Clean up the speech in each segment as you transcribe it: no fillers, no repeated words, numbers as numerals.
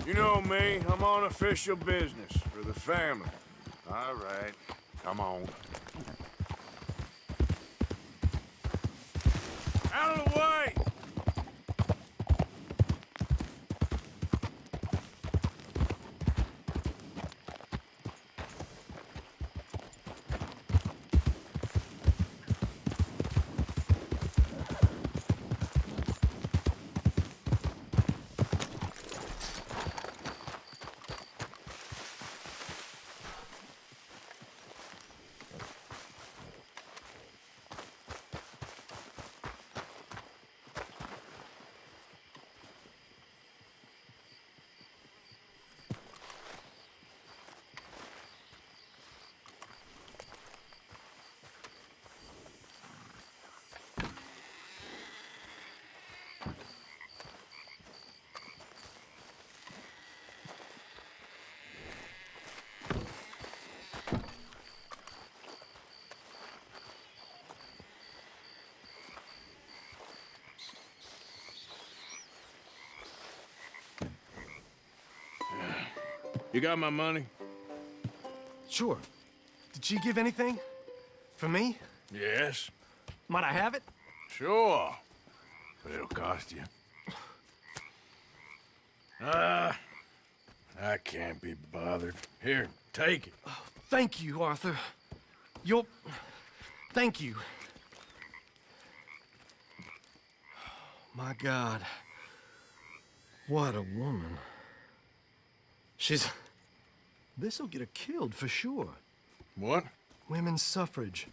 You know me, I'm on official business for the family. All right, come on. Out of the way! You got my money? Sure. Did she give anything? For me? Yes. Might I have it? Sure. But it'll cost you. I can't be bothered. Here, take it. Oh, thank you, Arthur. Thank you. My God. What a woman. This'll get her killed for sure. What? Women's suffrage.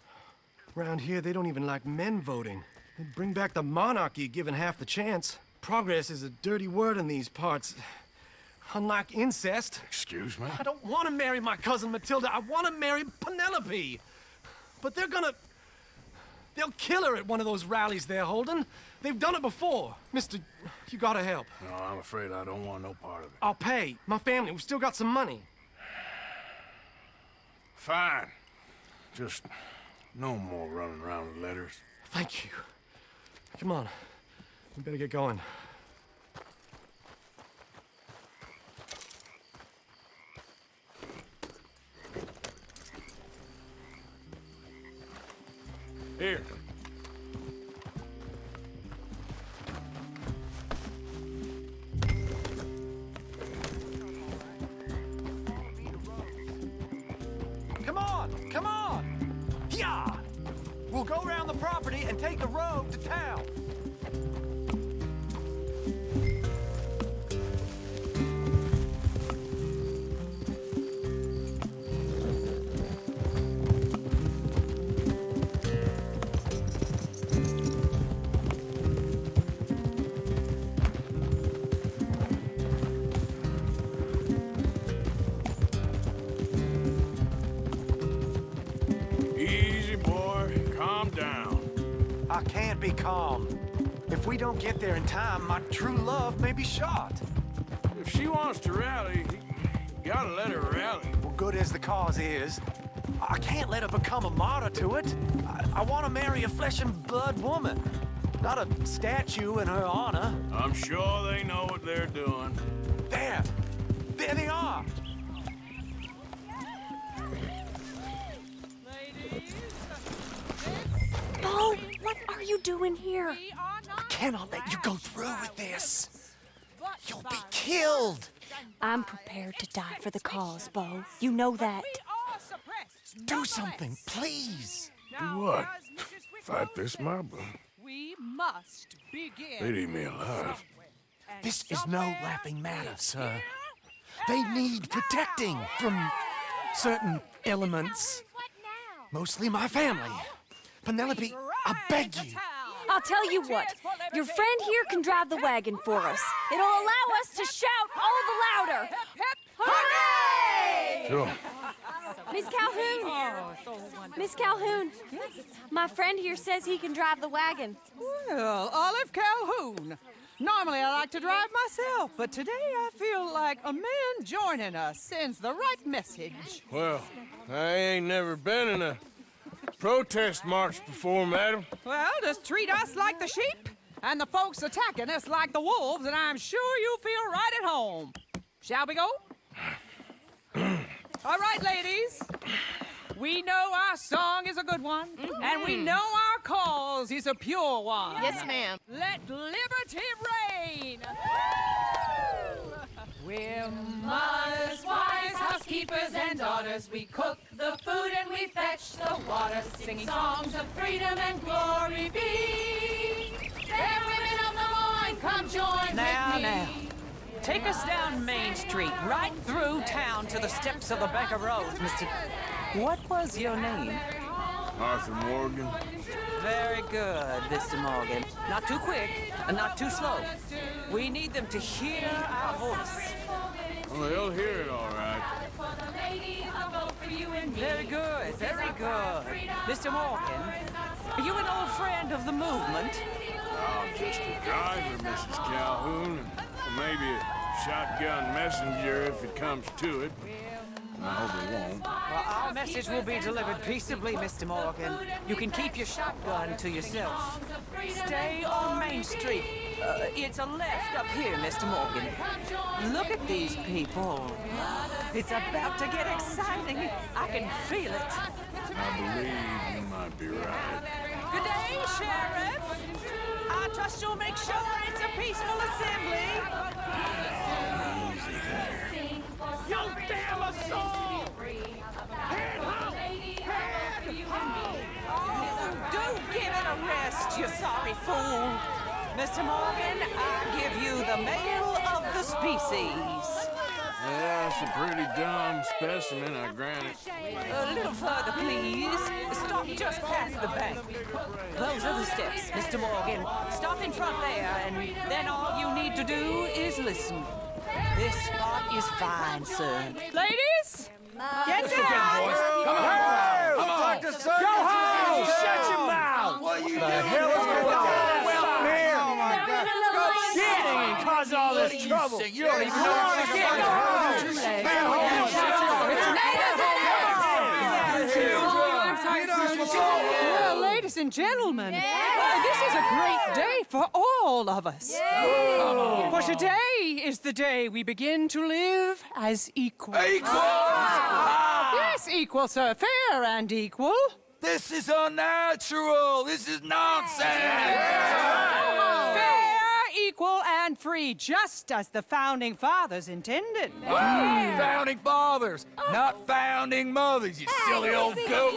Around here, they don't even like men voting. They'd bring back the monarchy given half the chance. Progress is a dirty word in these parts. Unlike incest. Excuse me? I don't want to marry my cousin Matilda. I want to marry Penelope. But they'll kill her at one of those rallies they're holding. They've done it before. Mister, you gotta help. No, I'm afraid I don't want no part of it. I'll pay. My family, we've still got some money. Fine. Just no more running around with letters. Thank you. Come on. We better get going. Here. Come on! Yeah! We'll go around the property and take the road to town. I can't be calm. If we don't get there in time, my true love may be shot. If she wants to rally, you gotta let her rally. Well, good as the cause is, I can't let her become a martyr to it. I want to marry a flesh and blood woman, not a statue in her honor. I'm sure they know what they're doing. There they are. Beau, what are you doing here? I cannot let you go through with this. You'll be killed. I'm prepared to die for the cause, Beau. You know that. Do something, please. Do what? Fight this mob? We must begin. They'd eat me alive. This is no laughing matter, sir. They need protecting from certain elements. Mostly my family. Penelope, I beg you. I'll tell you what. Your friend here can drive the wagon for us. It'll allow us to shout all the louder. Hooray! Sure. Miss Calhoun. Miss Calhoun. My friend here says he can drive the wagon. Well, Olive Calhoun. Normally I like to drive myself, but today I feel like a man joining us sends the right message. Well, I ain't never been in a protest march before, madam. Well, just treat us like the sheep, and the folks attacking us like the wolves, and I'm sure you'll feel right at home. Shall we go? All right, ladies. We know our song is a good one, and we know our cause is a pure one. Yes, ma'am. Let liberty reign. We're mothers, wives, housekeepers, and daughters. We cook the food and we fetch the water, singing songs of freedom and glory be. Fair women of the morn, come join with me. Now. Take us down Main Street, right through town to the steps of the Becker Road, Mr. What was your name? Arthur Morgan. Very good, Mr. Morgan. Not too quick and not too slow. We need them to hear our voice. Well, they'll hear it all right. Very good, very good. Mr. Morgan, are you an old friend of the movement? I'm just a driver, Mrs. Calhoun, and maybe a shotgun messenger if it comes to it. I hope it won't. Well, our message will be delivered peaceably, Mr. Morgan. You can keep your shotgun to yourself. Stay on Main Street. It's a left up here, Mr. Morgan. Look at these people. It's about to get exciting. I can feel it. I believe you might be right. Good day, Sheriff. I trust you'll make sure it's a peaceful assembly. Easy there. You damn assault! Do give it a rest, you sorry fool. Mr. Morgan, I give you the male of the species. Yeah, it's a pretty dumb specimen, I grant it. A little further, please. Stop just past the bank. Those are the steps, Mr. Morgan. Stop in front there, and then all you need to do is listen. This spot is fine, sir. Ladies, get down! Come on! Go home! Shut your mouth! What are you doing? The hell is going on? Welcome here! Oh my God! Go shit and cause all this trouble! You don't even know what you're doing! Well, ladies and gentlemen, this is a great day for all of us. For today is the day we begin to live as equals. Yes, equal, sir. Fair and equal. This is unnatural! This is nonsense! Fair, equal, and free, just as the Founding Fathers intended. Founding fathers, not founding mothers, you silly old goat!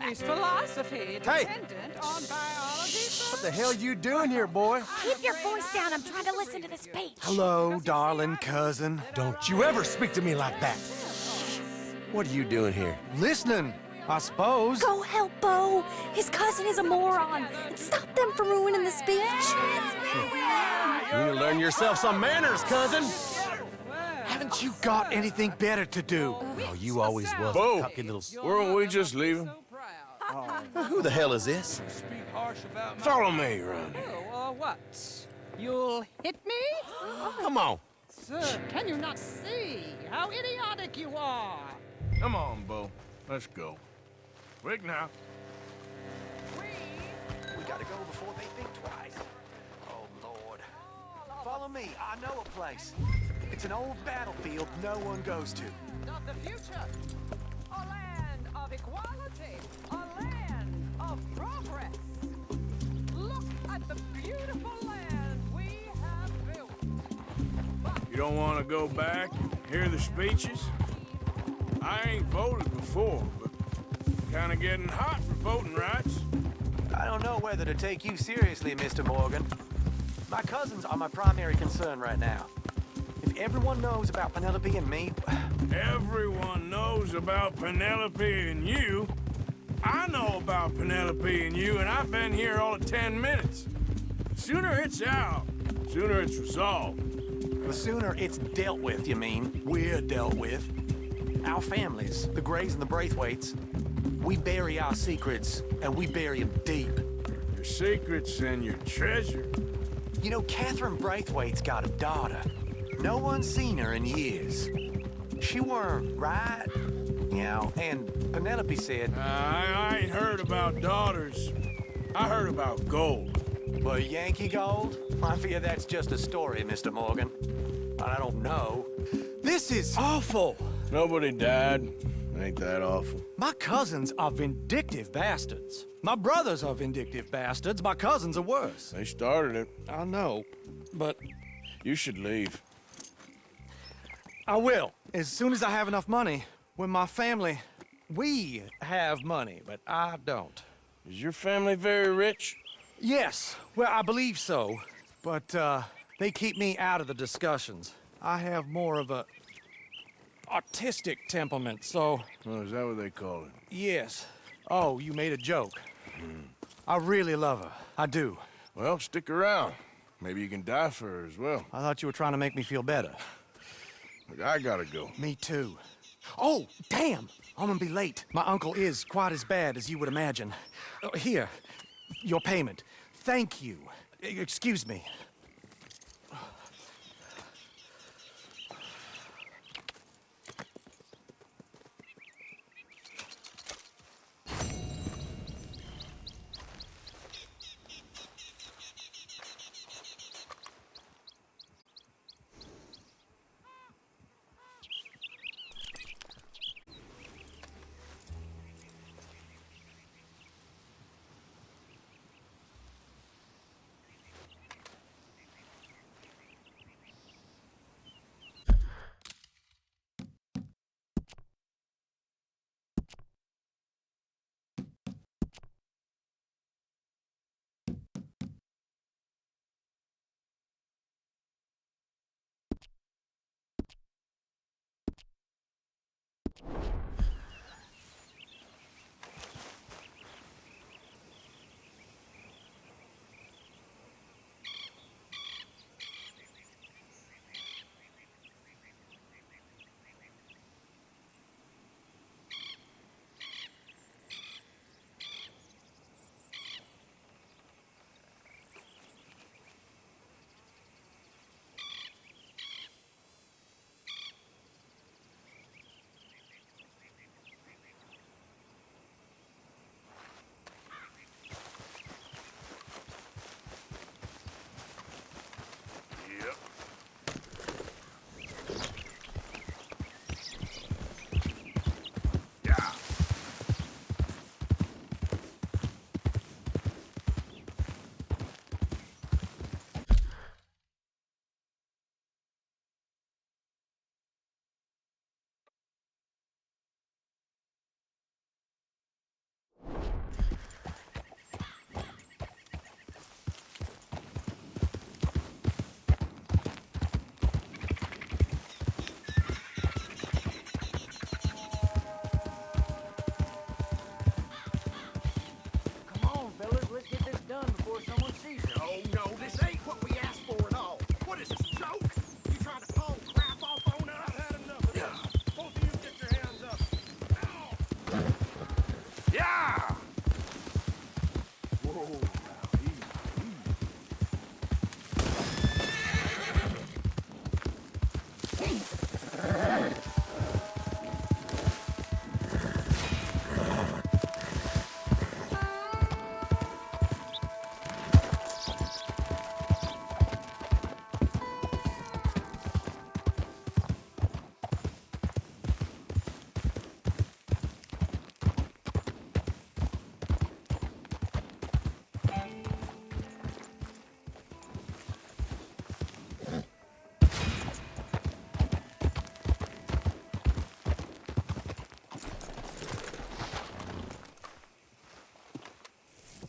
His philosophy dependent on biology. What the hell you doing here, boy? Keep your voice down. I'm trying to listen to the speech. Hello, darling cousin. Don't you ever speak to me like that. What are you doing here? Listening, I suppose. Go help Beau. His cousin is a moron. And stop them from ruining the speech. You need to learn yourself some manners, cousin. Haven't you got anything better to do? Oh, you always was Beau, a cocky little... weren't we just leaving? Who the hell is this? Follow me around here. What? You'll hit me? Come on. Sir, can you not see how idiotic you are? Come on, Beau. Let's go. Quick now. We gotta go before they think twice. Oh, Lord. Follow me. I know a place. It's an old battlefield no one goes to. Of the future. A land of equality. A land of progress. Look at the beautiful land we have built. You don't want to go back and hear the speeches? I ain't voted before, but kind of getting hot for voting rights. I don't know whether to take you seriously, Mr. Morgan. My cousins are my primary concern right now. If everyone knows about Penelope and me... Everyone knows about Penelope and you. I know about Penelope and you, and I've been here all of 10 minutes. Sooner it's out, sooner it's resolved. The sooner it's dealt with, you mean, we're dealt with. Our families, the Grays and the Braithwaites, we bury our secrets, and we bury them deep. Your secrets and your treasure. You know, Catherine Braithwaite's got a daughter. No one's seen her in years. She weren't right, you know, and Penelope said... I ain't heard about daughters. I heard about gold. But Yankee Gold? I fear that's just a story, Mr. Morgan. I don't know. This is awful. Nobody died. Ain't that awful? My cousins are vindictive bastards. My brothers are vindictive bastards. My cousins are worse. They started it. I know, but You should leave. I will. As soon as I have enough money. When my family, we have money, but I don't. Is your family very rich? Yes, well, I believe so. But, they keep me out of the discussions. I have more of a artistic temperament, so... Oh, is that what they call it? Yes. Oh, you made a joke. I really love her. I do. Well, stick around. Maybe you can die for her as well. I thought you were trying to make me feel better. Look, I gotta go. Me too. Oh, damn! I'm gonna be late. My uncle is quite as bad as you would imagine. Here, your payment. Thank you. Excuse me. Yep. Yeah. Come on, fellas, let's get this done before someone sees us. No, this ain't what we asked for at all. What is this, a joke? You trying to palm crap off on us? I've had enough of this. Both of you get your hands up. Now! Yeah! Whoa, now, easy.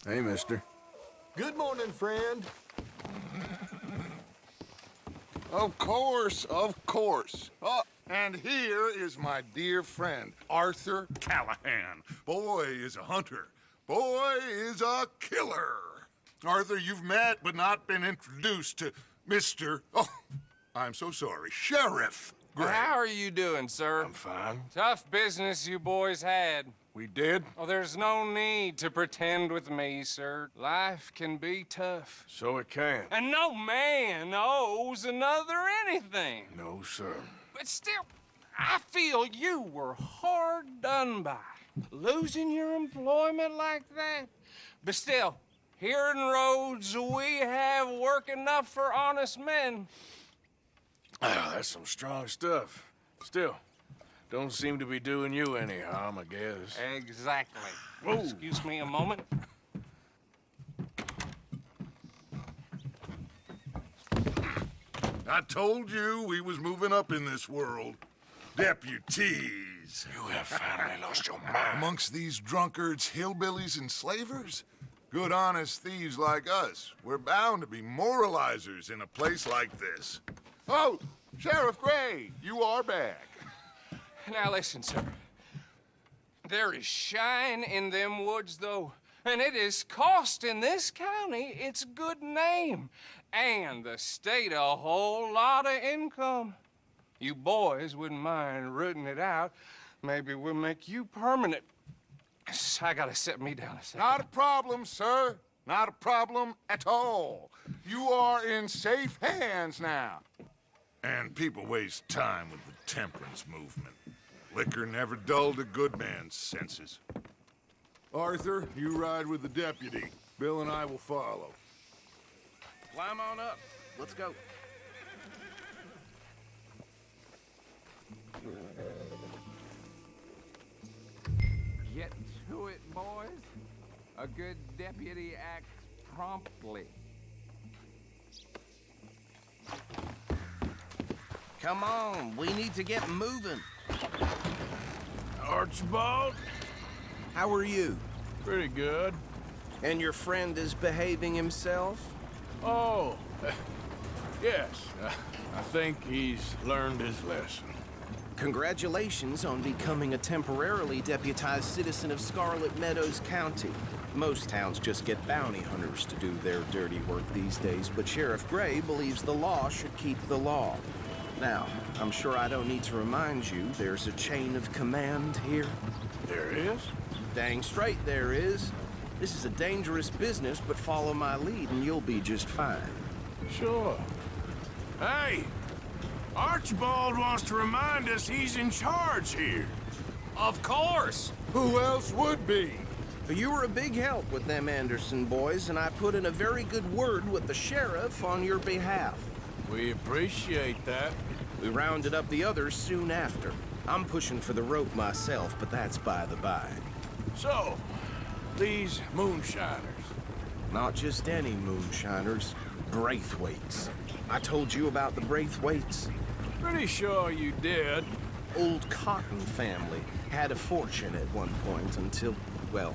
Hey, mister. Good morning, friend. Of course, of course. Oh, and here is my dear friend, Arthur Callahan. Boy is a hunter. Boy is a killer. Arthur, you've met but not been introduced to Mr. Oh, I'm so sorry, Sheriff Gray. How are you doing, sir? I'm fine. Tough business you boys had. We did? Oh, there's no need to pretend with me, sir. Life can be tough. So it can. And no man owes another anything. No, sir. But still, I feel you were hard done by. Losing your employment like that. But still, Here in Rhodes, we have work enough for honest men. Ah, that's some strong stuff. Still, don't seem to be doing you any harm, I guess. Exactly. Whoa. Excuse me a moment. I told you we was moving up in this world. Deputies. You have finally lost your mind. Amongst these drunkards, hillbillies, and slavers? Good honest thieves like us. We're bound to be moralizers in a place like this. Oh, Sheriff Gray, you are back. Now listen, sir. There is shine in them woods, though, and it is costing this county its good name and the state a whole lot of income. You boys wouldn't mind rooting it out. Maybe we'll make you permanent. I gotta set me down a second. Not a problem, sir. Not a problem at all. You are in safe hands now. And people waste time with the temperance movement. Liquor never dulled a good man's senses. Arthur, you ride with the deputy. Bill and I will follow. Climb on up. Let's go. Get to it, boys. A good deputy acts promptly. Come on, we need to get moving. Archibald? How are you? Pretty good. And your friend is behaving himself? Oh, yes. I think he's learned his lesson. Congratulations on becoming a temporarily deputized citizen of Scarlet Meadows County. Most towns just get bounty hunters to do their dirty work these days, but Sheriff Gray believes the law should keep the law. Now, I'm sure I don't need to remind you there's a chain of command here. There is? Dang straight there is. This is a dangerous business, but follow my lead and you'll be just fine. Sure. Hey! Archibald wants to remind us he's in charge here. Of course! Who else would be? You were a big help with them Anderson boys, and I put in a very good word with the sheriff on your behalf. We appreciate that. We rounded up the others soon after. I'm pushing for the rope myself, but that's by the by. So, these moonshiners. Not just any moonshiners, Braithwaites. I told you about the Braithwaites? Pretty sure you did. Old Cotton family had a fortune at one point until, well,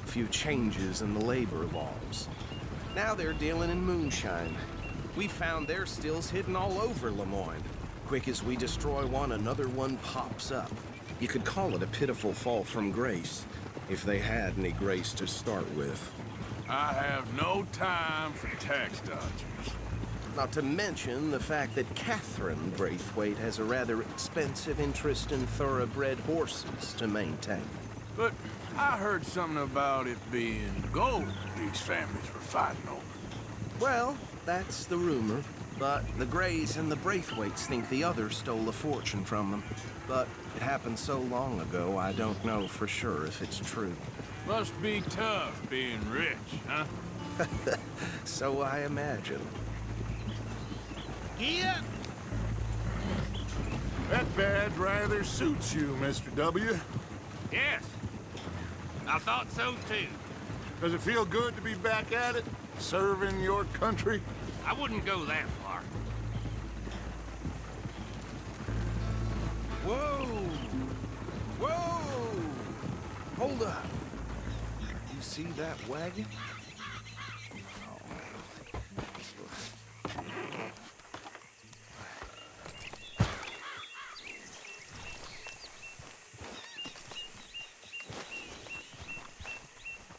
a few changes in the labor laws. Now they're dealing in moonshine. We found their stills hidden all over Lemoyne. Quick as we destroy one, another one pops up. You could call it a pitiful fall from grace, if they had any grace to start with. I have no time for tax dodgers. Not to mention the fact that Catherine Braithwaite has a rather expensive interest in thoroughbred horses to maintain. But I heard something about it being gold these families were fighting over. Well, that's the rumor. But the Grays and the Braithwaites think the others stole a fortune from them. But it happened so long ago, I don't know for sure if it's true. Must be tough being rich, huh? So I imagine. Yeah. That badge rather suits you, Mr. W. Yes. I thought so, too. Does it feel good to be back at it, serving your country? I wouldn't go that far. Whoa! Whoa! Hold up. You see that wagon?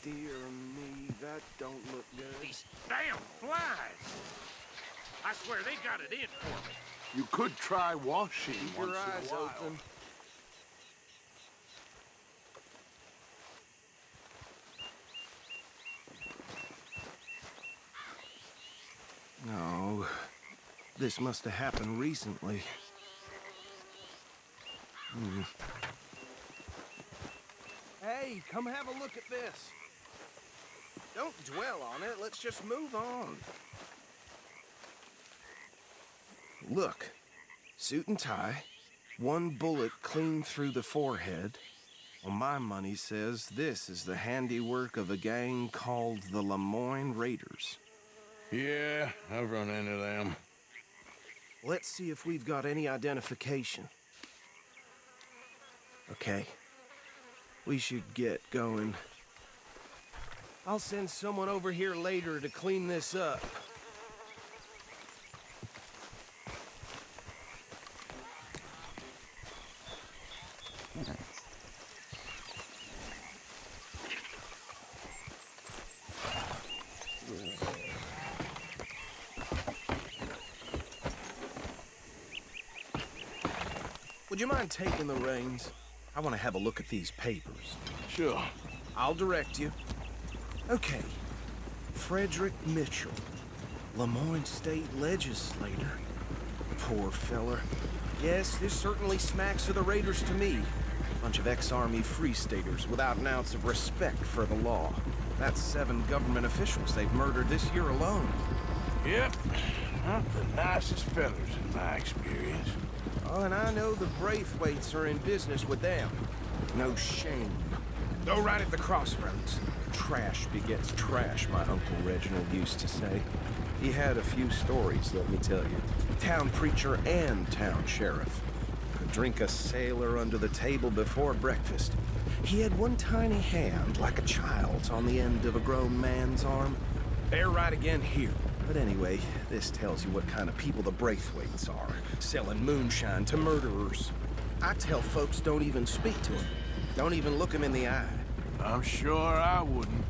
Dear me, that don't look good. These damn flies. I swear they got it in for me. You could try washing Keep once your eyes in a while. open. No, this must have happened recently. Hey, come have a look at this. Don't dwell on it. Let's just move on. Look. Suit and tie. One bullet clean through the forehead. Well, my money says this is the handiwork of a gang called the Lemoyne Raiders. Yeah, I've run into them. Let's see if we've got any identification. Okay. We should get going. I'll send someone over here later to clean this up. Would you mind taking the reins? I want to have a look at these papers. Sure. I'll direct you. Okay. Frederick Mitchell, Lemoyne State Legislator. Poor feller. Yes, this certainly smacks of the Raiders to me. Bunch of ex-Army Free Staters without an ounce of respect for the law. That's 7 government officials they've murdered this year alone. Yep. Not the nicest feathers in my experience. Oh, and I know the Braithwaites are in business with them. No shame. Go right at the crossroads. Trash begets trash, my Uncle Reginald used to say. He had a few stories, let me tell you. Town preacher and town sheriff. Could drink a sailor under the table before breakfast. He had one tiny hand, like a child's, on the end of a grown man's arm. They're right again here. But anyway, this tells you what kind of people the Braithwaites are, selling moonshine to murderers. I tell folks don't even speak to them. Don't even look them in the eye. I'm sure I wouldn't.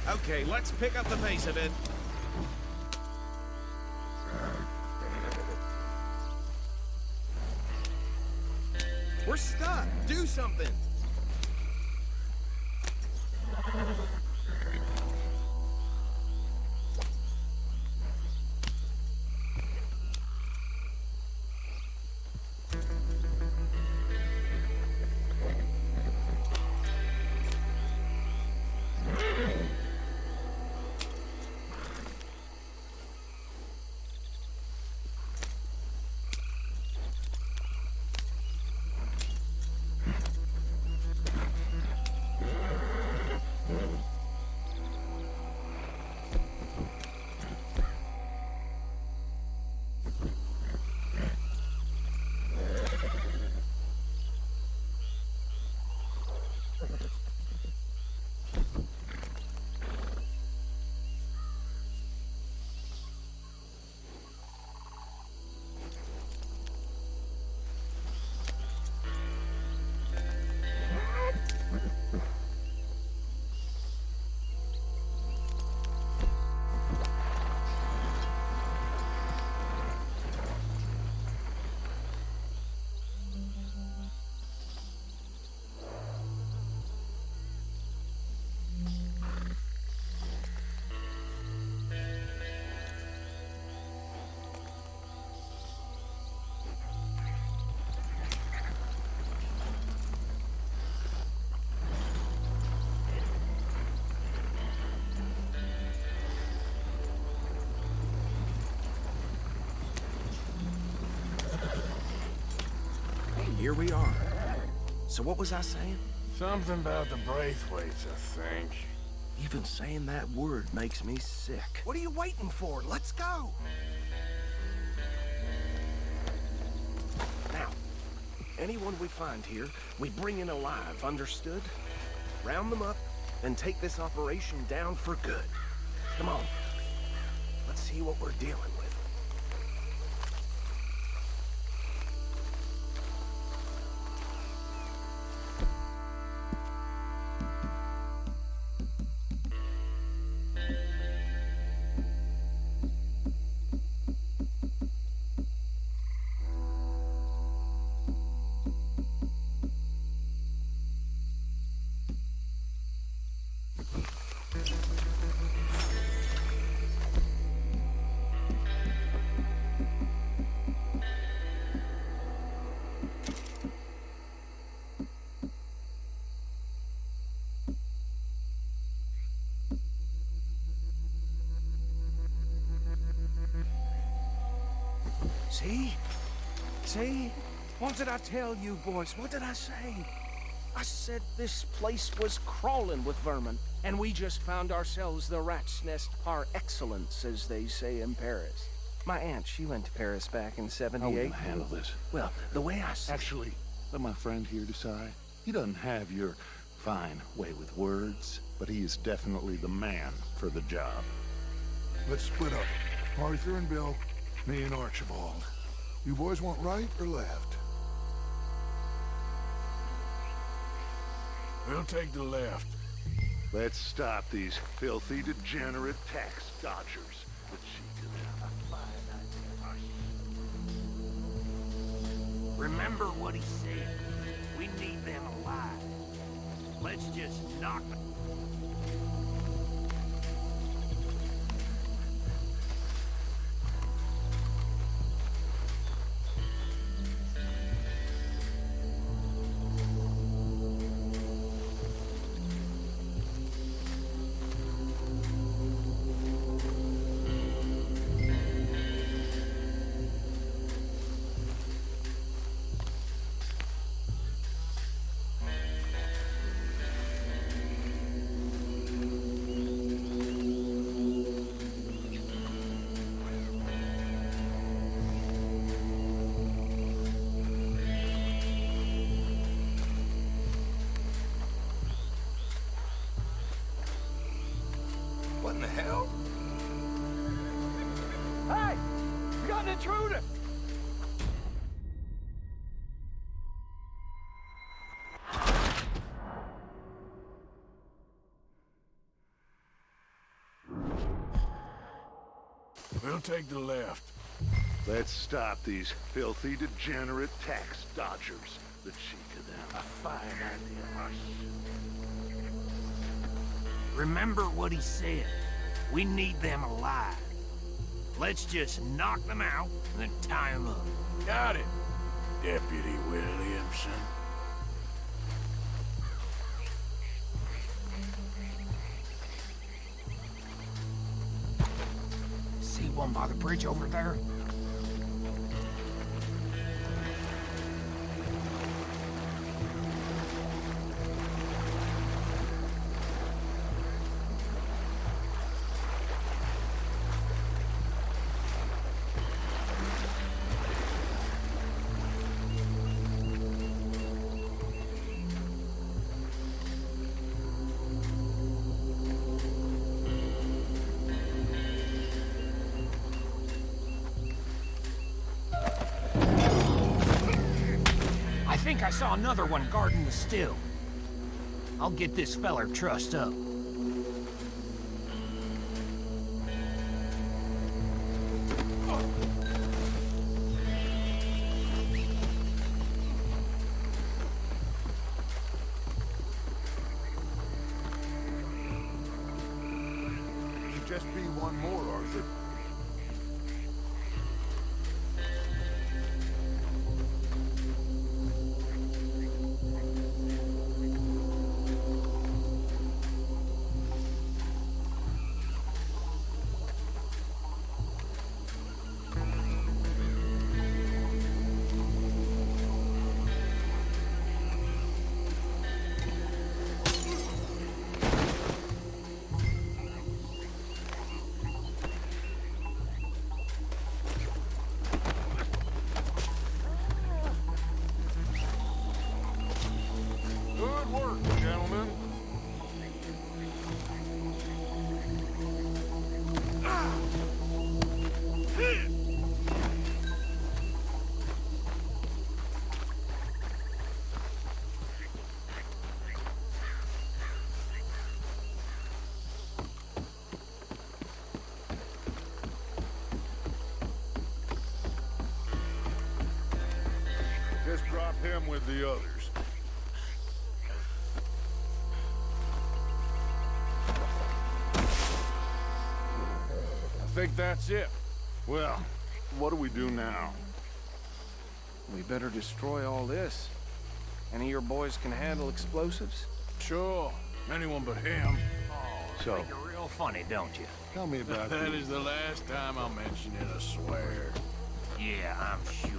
Okay, let's pick up the pace a bit. We're stuck. Do something. Here we are. So what was I saying? Something about the Braithwaites, I think. Even saying that word makes me sick. What are you waiting for? Let's go! Now, anyone we find here, we bring in alive, understood? Round them up, and take this operation down for good. Come on. Let's see what we're dealing with. See? See? What did I tell you, boys? What did I say? I said this place was crawling with vermin, and we just found ourselves the rat's nest par excellence, as they say in Paris. My aunt, she went to Paris back in '78. How are we gonna handle this? Well, the way I see... Actually, let my friend here decide. He doesn't have your fine way with words, but he is definitely the man for the job. Let's split up. Arthur and Bill, me and Archibald. You boys want right or left? We'll take the left. Let's stop these filthy, degenerate tax dodgers. The cheek of them. Remember what he said. We need them alive. Let's just knock them. What in the hell? Hey! We got an intruder! We'll take the left. Let's stop these filthy, degenerate tax dodgers. The cheek of them. A fine idea. Remember what he said. We need them alive. Let's just knock them out and then tie them up. Got it, Deputy Williamson. See one by the bridge over there? I think I saw another one guarding the still. I'll get this feller trussed up. Should just be one more, Arthur. Good work, gentlemen. Just drop him with the others. I think that's it. Well, what do we do now? We better destroy all this. Any of your boys can handle explosives? Sure, anyone but him. So, Think you're real funny, don't you? tell me about That the... is the last time I'll mention it, I swear. Yeah, I'm sure.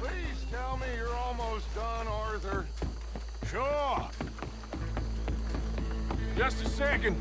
Please tell me you're almost done, Arthur. Sure. Just a second.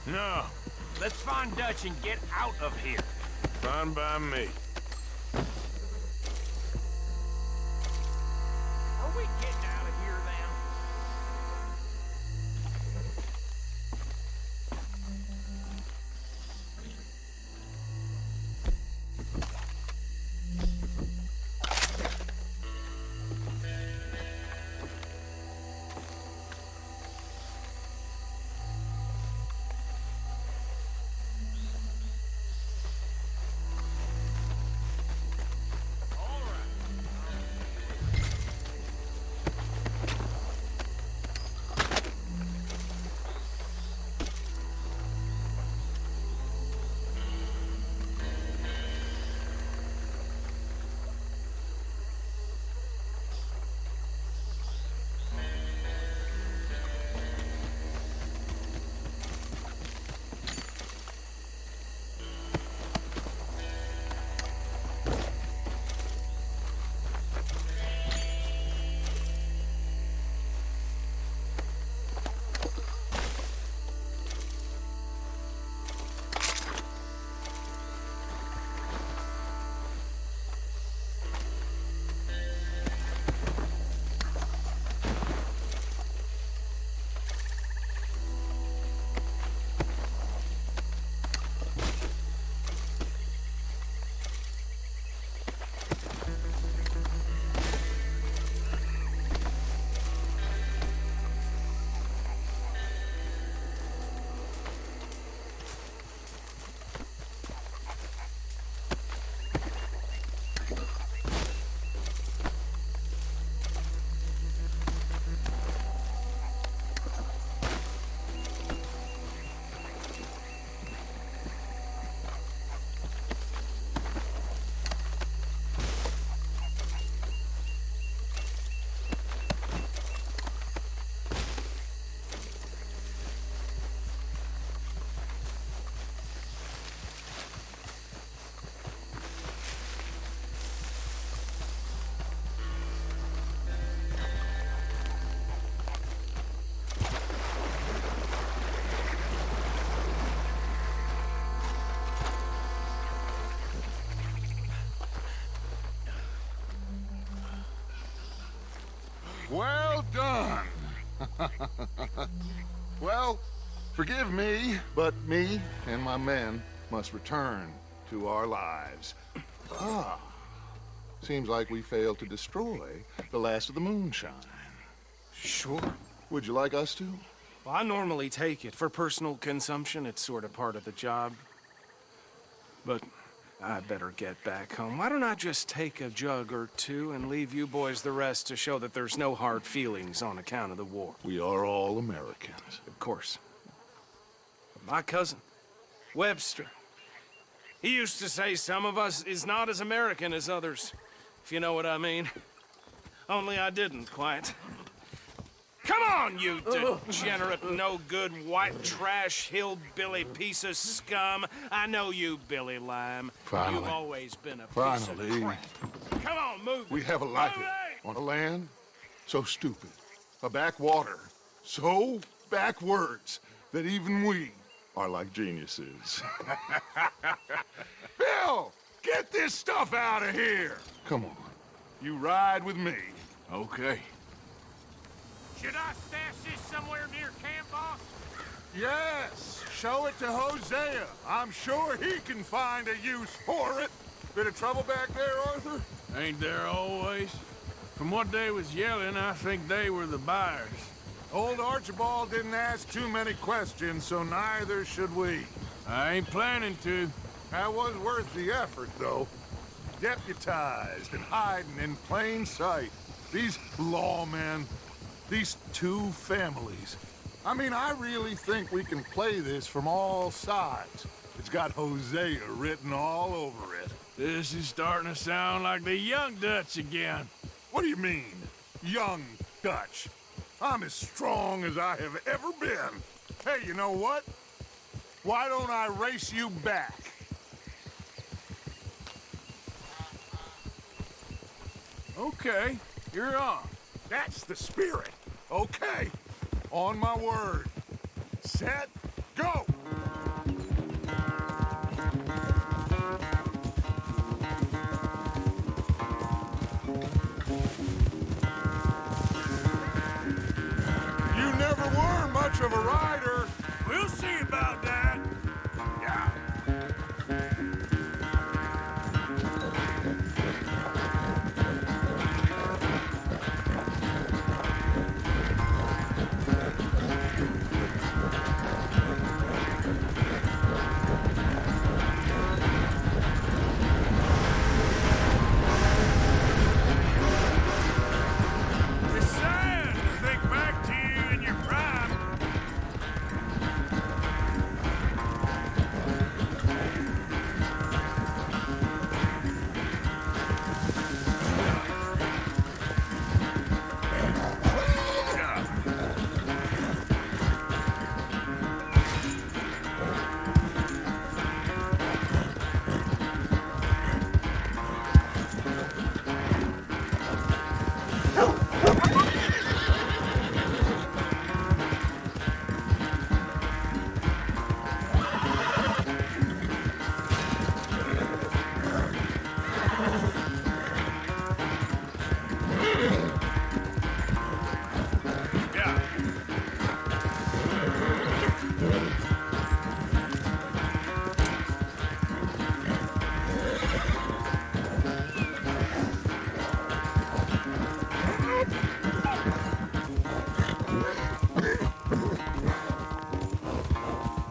No, Let's find Dutch and get out of here. fine by me. Are we getting out of here then? Well done. Well, forgive me, but me and my men must return to our lives. Seems like we failed to destroy the last of the moonshine. Sure. Would you like us to? Well, I normally take it. For personal consumption, it's sort of part of the job. But I better get back home. Why don't I just take a jug or two and leave you boys the rest to show that there's no hard feelings on account of the war? We are all Americans. Of course. But my cousin, Webster, he used to say some of us is not as American as others, if you know what I mean. Only I didn't quite. Come on, you degenerate, no-good, white trash, hillbilly piece of scum. I know you, Billy Lime. Finally. You've always been a piece Finally. of crap. Come on, move We it. have a life Move it! on a land so stupid, a backwater so backwards that even we are like geniuses. Bill, get this stuff out of here. Come on, you ride with me. Okay. Should I stash this somewhere near camp, boss? Yes, show it to Hosea. I'm sure he can find a use for it. Bit of trouble back there, Arthur? Ain't there always? From what they was yelling, I think they were the buyers. Old Archibald didn't ask too many questions, so neither should we. I ain't planning to. That was worth the effort, though. Deputized and hiding in plain sight. These lawmen, these two families. I mean, I really think we can play this from all sides. It's got Hosea written all over it. This is starting to sound like the young Dutch again. What do you mean, young Dutch? I'm as strong as I have ever been. Hey, you know what? Why don't I race you back? Okay, you're on. That's the spirit. Okay, on my word. Set, go! much of a rider. We'll see about that. Yeah. It's sad to think back to you in your prime.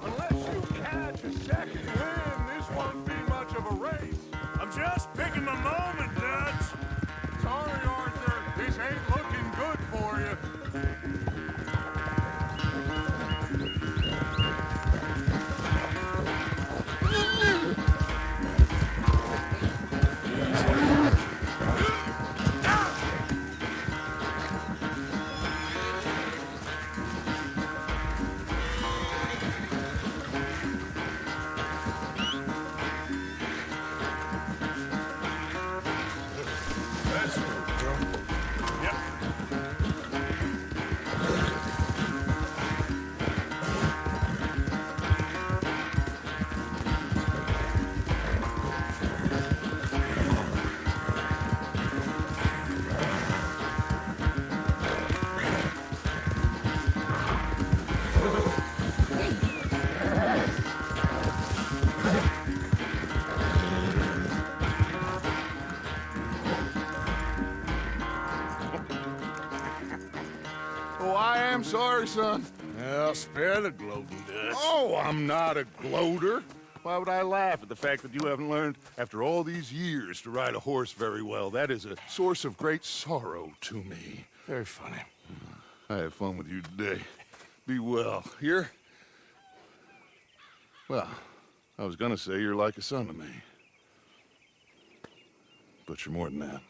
Unless you catch a second wind, this won't be much of a race. I'm just picking my moment, Dutch. Sorry, Arthur. This ain't looking good for you. That's good, bro. Yep. Oh, I am sorry, son. Well, spare the gloating, Dutch. Oh, I'm not a gloater. Why would I laugh at the fact that you haven't learned, after all these years, to ride a horse very well? That is a source of great sorrow to me. Very funny. I had fun with you today. Be well. Here? Well, I was gonna say you're like a son to me. But you're more than that.